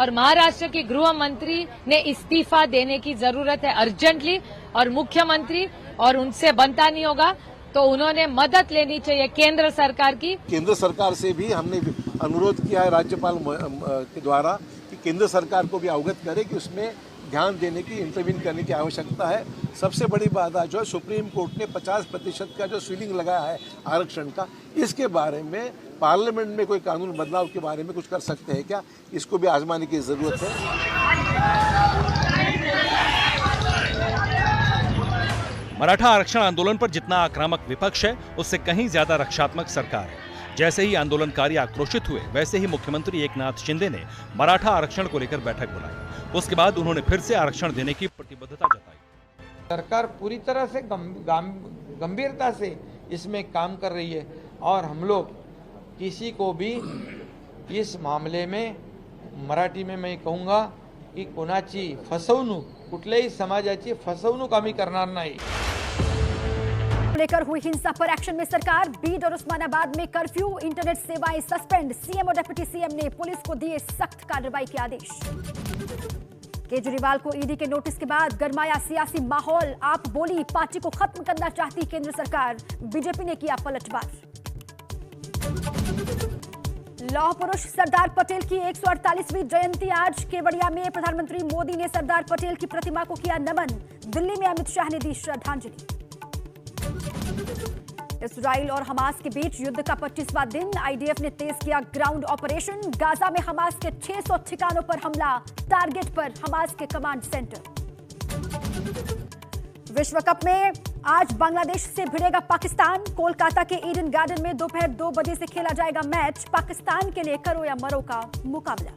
और महाराष्ट्र के गृह मंत्री ने इस्तीफा देने की जरूरत है अर्जेंटली, और मुख्यमंत्री और उनसे बनता नहीं होगा तो उन्होंने मदद लेनी चाहिए केंद्र सरकार की। केंद्र सरकार से भी हमने अनुरोध किया है राज्यपाल के द्वारा कि केंद्र सरकार को भी अवगत करे कि उसमें ध्यान देने की, इंटरवीन करने की आवश्यकता है। सबसे बड़ी बात आज जो सुप्रीम कोर्ट ने 50% का जो सीलिंग लगाया है आरक्षण का, इसके बारे में पार्लियामेंट में कोई कानून बदलाव के बारे में कुछ कर सकते हैं क्या, इसको भी आजमाने की जरूरत है। मराठा आरक्षण आंदोलन पर जितना आक्रामक विपक्ष है, उससे कहीं ज्यादा रक्षात्मक सरकार है। जैसे ही आंदोलनकारी आक्रोशित हुए, वैसे ही मुख्यमंत्री एकनाथ शिंदे ने मराठा आरक्षण को लेकर बैठक बुलाई। उसके बाद उन्होंने फिर से आरक्षण देने की प्रतिबद्धता जताई। सरकार पूरी तरह से गंभीरता से इसमें काम कर रही है और हम लोग किसी को भी इस मामले में, मराठी में मैं कहूँगा की कोणाची फसवणूक, कुठल्याही समाजाची फसवणूक आम्ही करणार नाही। लेकर हुई हिंसा पर एक्शन में सरकार, बीड और उस्मानाबाद में कर्फ्यू, इंटरनेट सेवाएं सस्पेंड। सीएम और डिप्टी सीएम ने पुलिस को दिए सख्त कार्रवाई के आदेश। केजरीवाल को ईडी के नोटिस के बाद गरमाया सियासी माहौल। आप बोली, पार्टी को खत्म करना चाहती केंद्र सरकार, बीजेपी ने किया पलटवार। लौह पुरुष सरदार पटेल की 148वीं जयंती आज। केवड़िया में प्रधानमंत्री मोदी ने सरदार पटेल की प्रतिमा को किया नमन। दिल्ली में अमित शाह ने दी श्रद्धांजलि। इस्राइल और हमास के बीच युद्ध का 25वां दिन। आईडीएफ ने तेज किया ग्राउंड ऑपरेशन। गाजा में हमास के 600 ठिकानों पर हमला। टारगेट पर हमास के कमांड सेंटर। विश्व कप में आज बांग्लादेश से भिड़ेगा पाकिस्तान। कोलकाता के ईडन गार्डन में दोपहर 2 बजे से खेला जाएगा मैच। पाकिस्तान के लिए करो या मरो का मुकाबला।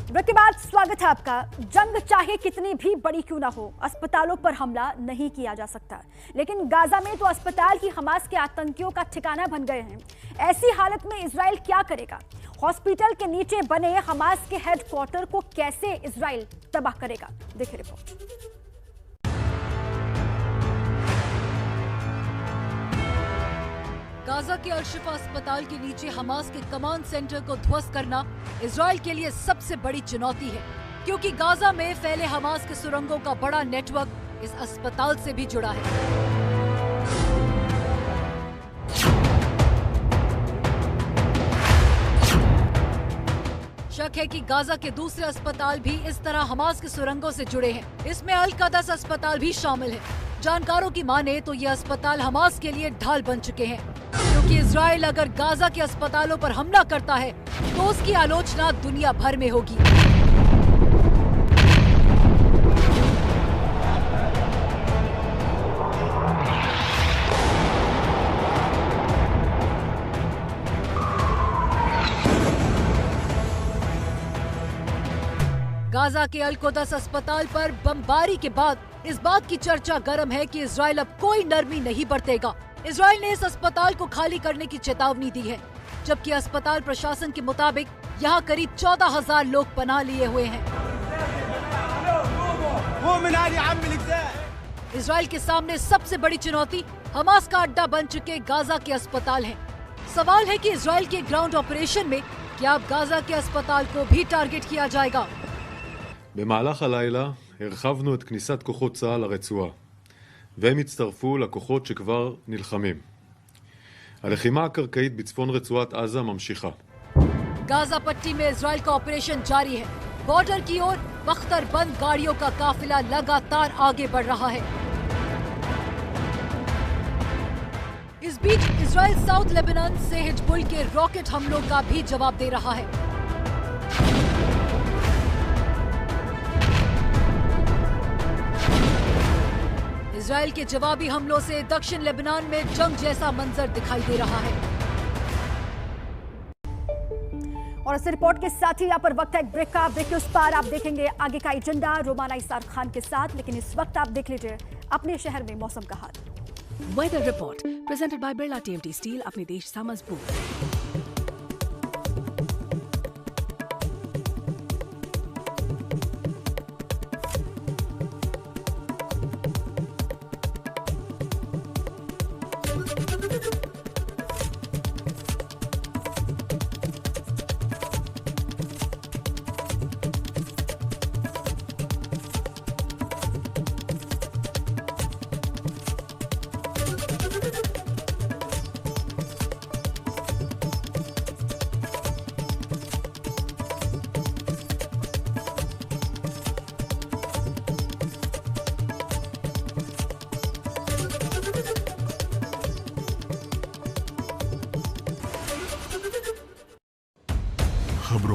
ब्रेक के बाद स्वागत है आपका। जंग चाहे कितनी भी बड़ी क्यों ना हो, अस्पतालों पर हमला नहीं किया जा सकता, लेकिन गाजा में तो अस्पताल ही हमास के आतंकियों का ठिकाना बन गए हैं। ऐसी हालत में इजराइल क्या करेगा? हॉस्पिटल के नीचे बने हमास के हेडक्वार्टर को कैसे इजराइल तबाह करेगा? देखिए रिपोर्ट। गाजा के अल-शिफा अस्पताल के नीचे हमास के कमांड सेंटर को ध्वस्त करना इजराइल के लिए सबसे बड़ी चुनौती है, क्योंकि गाजा में फैले हमास के सुरंगों का बड़ा नेटवर्क इस अस्पताल से भी जुड़ा है। शक है कि गाजा के दूसरे अस्पताल भी इस तरह हमास के सुरंगों से जुड़े हैं। इसमें अल-क़दस अस्पताल भी शामिल है। जानकारों की माने तो ये अस्पताल हमास के लिए ढाल बन चुके हैं, क्योंकि इजराइल अगर गाजा के अस्पतालों पर हमला करता है तो उसकी आलोचना दुनिया भर में होगी। गाजा के अल-क़दस अस्पताल पर बमबारी के बाद इस बात की चर्चा गर्म है कि इजराइल अब कोई नरमी नहीं बरतेगा। इजराइल ने इस अस्पताल को खाली करने की चेतावनी दी है, जबकि अस्पताल प्रशासन के मुताबिक यहाँ करीब 14,000 लोग पनाह लिए हुए हैं। इजराइल के सामने सबसे बड़ी चुनौती हमास का अड्डा बन चुके गाजा के अस्पताल है। सवाल है कि इजराइल के ग्राउंड ऑपरेशन में क्या अब गाजा के अस्पताल को भी टारगेट किया जाएगा? במהלך הלילה הרחבנו את כניסת כוחות צה"ל לרצועה, והם הצטרפו לכוחות שכבר נלחמים. הלחימה הקרקעית בצפון רצועת עזה ממשיכה. गाजा पट्टी में इजराइल का ऑपरेशन जारी है। बॉर्डर की ओर बख्तरबंद गाड़ियों का काफिला लगातार आगे बढ़ रहा है। इस बीच इजराइल साउथ लेबनान से हिजबुल के रॉकेट हमलों का भी जवाब दे रहा है। इजराइल के जवाबी हमलों से दक्षिण लेबनान में जंग जैसा मंजर दिखाई दे रहा है। और इस रिपोर्ट के साथ ही यहाँ पर वक्त है एक ब्रेक का। ब्रेक के उस पार आप देखेंगे आगे का एजेंडा रोमाना इसार खान के साथ, लेकिन इस वक्त आप देख लीजिए अपने शहर में मौसम का हाल। Weather report presented by Birla TMT steel, अपने देश सा मजबूत।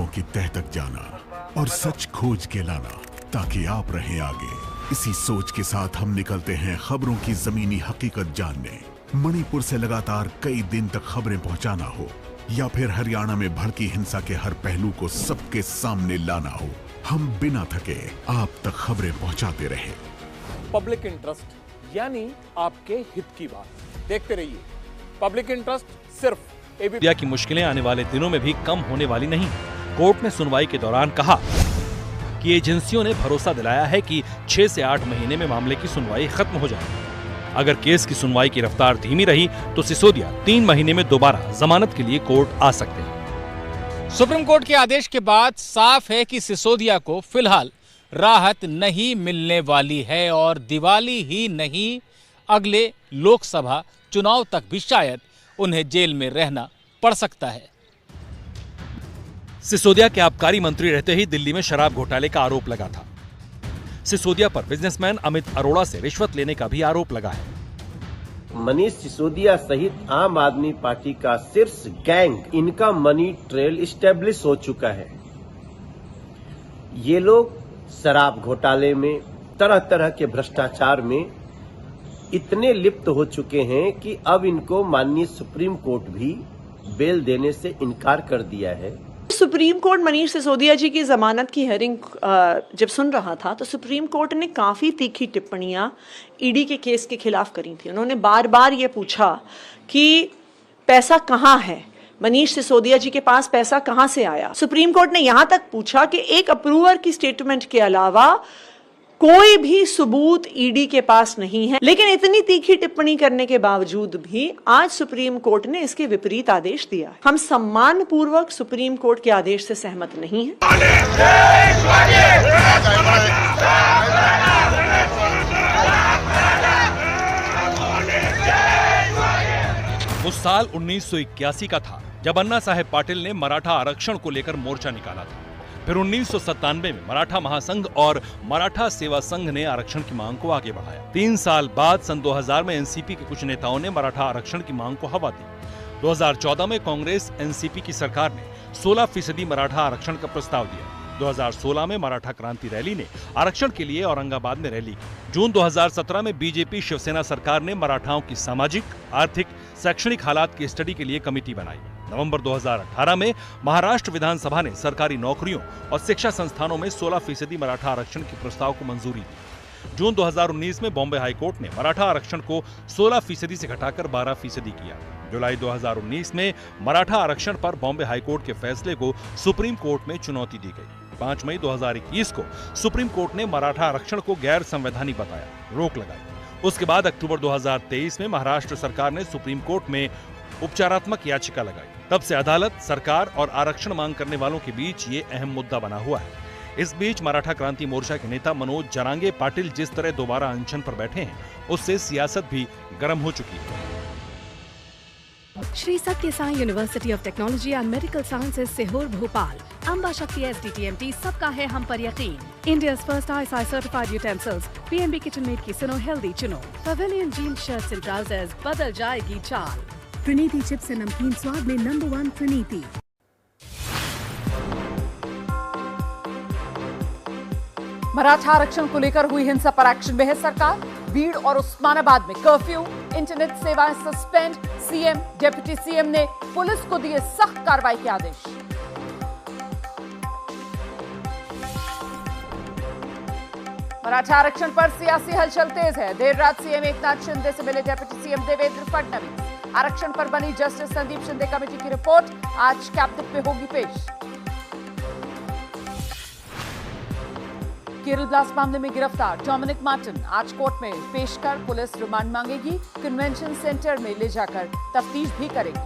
की तह तक जाना और सच खोज के लाना, ताकि आप रहें आगे। इसी सोच के साथ हम निकलते हैं खबरों की जमीनी हकीकत जानने। मणिपुर से लगातार कई दिन तक खबरें पहुंचाना हो, या फिर हरियाणा में भड़की हिंसा के हर पहलू को सबके सामने लाना हो, हम बिना थके आप तक खबरें पहुंचाते रहे। पब्लिक इंटरेस्ट यानी आपके हित की बात। देखते रहिए पब्लिक इंटरेस्ट, सिर्फ एबीपी की मुश्किलें आने वाले दिनों में भी कम होने वाली नहीं। कोर्ट ने सुनवाई के दौरान कहा कि एजेंसियों ने भरोसा दिलाया है कि 6 से 8 महीने में मामले की सुनवाई खत्म हो जाएगी। अगर केस की सुनवाई की रफ्तार धीमी रही तो सिसोदिया 3 महीने में दोबारा जमानत के लिए कोर्ट आ सकते हैं। सुप्रीम कोर्ट के आदेश के बाद साफ है कि सिसोदिया को फिलहाल राहत नहीं मिलने वाली है और दिवाली ही नहीं, अगले लोकसभा चुनाव तक भी शायद उन्हें जेल में रहना पड़ सकता है। सिसोदिया के आबकारी मंत्री रहते ही दिल्ली में शराब घोटाले का आरोप लगा था। सिसोदिया पर बिजनेसमैन अमित अरोड़ा से रिश्वत लेने का भी आरोप लगा है। मनीष सिसोदिया सहित आम आदमी पार्टी का शीर्ष गैंग, इनका मनी ट्रेल स्टैब्लिश हो चुका है। ये लोग शराब घोटाले में, तरह तरह के भ्रष्टाचार में इतने लिप्त हो चुके हैं कि अब इनको माननीय सुप्रीम कोर्ट भी बेल देने से इनकार कर दिया है। सुप्रीम कोर्ट मनीष सिसोदिया जी की जमानत की हियरिंग जब सुन रहा था तो सुप्रीम कोर्ट ने काफ़ी तीखी टिप्पणियां ईडी के केस के खिलाफ करी थी। उन्होंने बार बार ये पूछा कि पैसा कहाँ है, मनीष सिसोदिया जी के पास पैसा कहाँ से आया। सुप्रीम कोर्ट ने यहाँ तक पूछा कि एक अप्रूवर की स्टेटमेंट के अलावा कोई भी सबूत ईडी के पास नहीं है। लेकिन इतनी तीखी टिप्पणी करने के बावजूद भी आज सुप्रीम कोर्ट ने इसके विपरीत आदेश दिया। हम सम्मानपूर्वक सुप्रीम कोर्ट के आदेश से सहमत नहीं हैं। वो साल 1981 का था जब अन्ना साहेब पाटिल ने मराठा आरक्षण को लेकर मोर्चा निकाला था। फिर 1997 में मराठा महासंघ और मराठा सेवा संघ ने आरक्षण की मांग को आगे बढ़ाया। 3 साल बाद सन 2000 में एनसीपी के कुछ नेताओं ने मराठा आरक्षण की मांग को हवा दी। 2014 में कांग्रेस एनसीपी की सरकार ने 16% मराठा आरक्षण का प्रस्ताव दिया। 2016 में मराठा क्रांति रैली ने आरक्षण के लिए औरंगाबाद में रैली की। जून 2017 में बीजेपी शिवसेना सरकार ने मराठाओं की सामाजिक, आर्थिक, शैक्षणिक हालात की स्टडी के लिए कमेटी बनाई। नवंबर 2018 में महाराष्ट्र विधानसभा ने सरकारी नौकरियों और शिक्षा संस्थानों में 16% मराठा आरक्षण के प्रस्ताव को मंजूरी दी। जून 2019 में बॉम्बे हाईकोर्ट ने मराठा आरक्षण को 16% से घटाकर 12% किया। जुलाई 2019 में मराठा आरक्षण पर बॉम्बे हाईकोर्ट के फैसले को सुप्रीम कोर्ट में चुनौती दी गई। 5 मई 2021 को सुप्रीम कोर्ट ने मराठा आरक्षण को गैर संवैधानिक बताया, रोक लगाई। उसके बाद अक्टूबर 2023 में महाराष्ट्र सरकार ने सुप्रीम कोर्ट में उपचारात्मक याचिका लगाई। तब से अदालत, सरकार और आरक्षण मांग करने वालों के बीच ये अहम मुद्दा बना हुआ है। इस बीच मराठा क्रांति मोर्चा के नेता मनोज जरांगे पाटिल जिस तरह दोबारा अनशन पर बैठे हैं, उससे सियासत भी गर्म हो चुकी है। श्री सत्य Sai university of technology and medical sciences Sehore Bhopal, Amba शक्ति SDTMT, सबका है हम पर यकीन। India's first ISI certified utensils, PNB KitchenMaid की सुनो हेल्दी चुनो। Pavilion jeans, shirts and trousers, बदल जाएगी चाल। प्रणीति चिप्स एंड नमकीन स्वाद में नंबर 1 प्रणीति। मराठा आरक्षण को लेकर हुई हिंसा पर एक्शन में है सरकार। भीड़ और उस्मानाबाद में कर्फ्यू, इंटरनेट सेवाएं सस्पेंड। सीएम, डिप्टी सीएम ने पुलिस को दिए सख्त कार्रवाई के आदेश। मराठा आरक्षण पर सियासी हलचल तेज है। देर रात सीएम एकनाथ शिंदे से मिले डिप्टी सीएम देवेंद्र फडणवीस। आरक्षण पर बनी जस्टिस संदीप शिंदे कमेटी की रिपोर्ट आज कैबिनेट में होगी पेश। केरल ब्लास्ट मामले में गिरफ्तार डोमिनिक मार्टिन आज कोर्ट में पेश कर पुलिस रिमांड मांगेगी। कन्वेंशन सेंटर में ले जाकर तफ्तीश भी करेगी।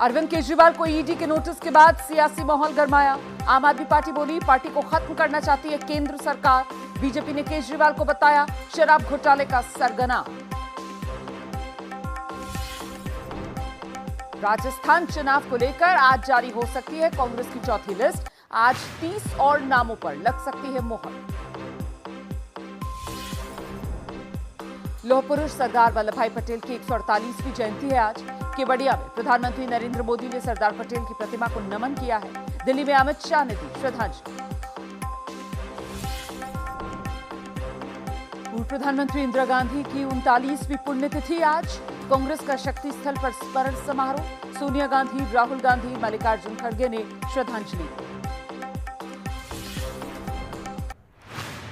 अरविंद केजरीवाल को ईडी के नोटिस के बाद सियासी माहौल गरमाया। आम आदमी पार्टी बोली पार्टी को खत्म करना चाहती है केंद्र सरकार। बीजेपी ने केजरीवाल को बताया शराब घोटाले का सरगना। राजस्थान चुनाव को लेकर आज जारी हो सकती है कांग्रेस की चौथी लिस्ट। आज 30 और नामों पर लग सकती है मोहर। लौह पुरुष सरदार वल्लभ भाई पटेल की 148वीं जयंती है आज। केवड़िया में प्रधानमंत्री नरेंद्र मोदी ने सरदार पटेल की प्रतिमा को नमन किया है। दिल्ली में अमित शाह ने दी श्रद्धांजलि। पूर्व प्रधानमंत्री इंदिरा गांधी की 39वीं पुण्यतिथि आज। कांग्रेस का शक्ति स्थल पर स्मरण समारोह। सोनिया गांधी, राहुल गांधी, मल्लिकार्जुन खड़गे ने श्रद्धांजलि दी।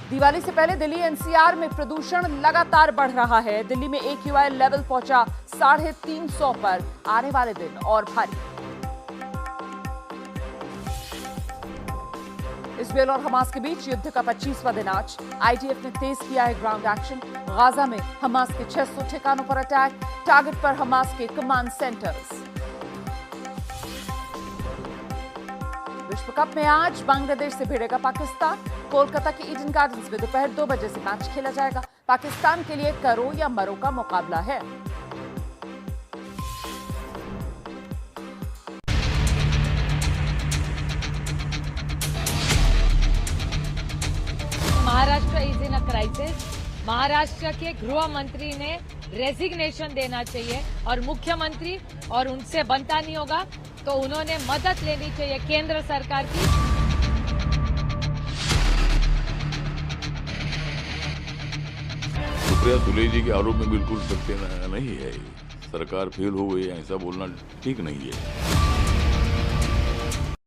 दिवाली से पहले दिल्ली एनसीआर में प्रदूषण लगातार बढ़ रहा है। दिल्ली में AQI लेवल पहुंचा 350 पर। आने वाले दिन और भारी। इस्रायल और हमास के बीच युद्ध का 25वां दिन आज। IDF ने तेज किया है ग्राउंड एक्शन। गाजा में हमास के 600 ठिकानों पर अटैक। टारगेट पर हमास के कमांड सेंटर्स। विश्व कप में आज बांग्लादेश से भिड़ेगा पाकिस्तान। कोलकाता के ईडन गार्डन्स में दोपहर 2 बजे से मैच खेला जाएगा। पाकिस्तान के लिए करो या मरो का मुकाबला है। Maharashtra is in a crisis. Maharashtra के गृह मंत्री ने रेजिग्नेशन देना चाहिए और मुख्यमंत्री और उनसे बनता नहीं होगा तो उन्होंने मदद लेनी चाहिए केंद्र सरकार की। सुप्रिया सुले जी के आरोप में बिल्कुल सत्य नहीं है। सरकार फेल हो गई ऐसा बोलना ठीक नहीं है।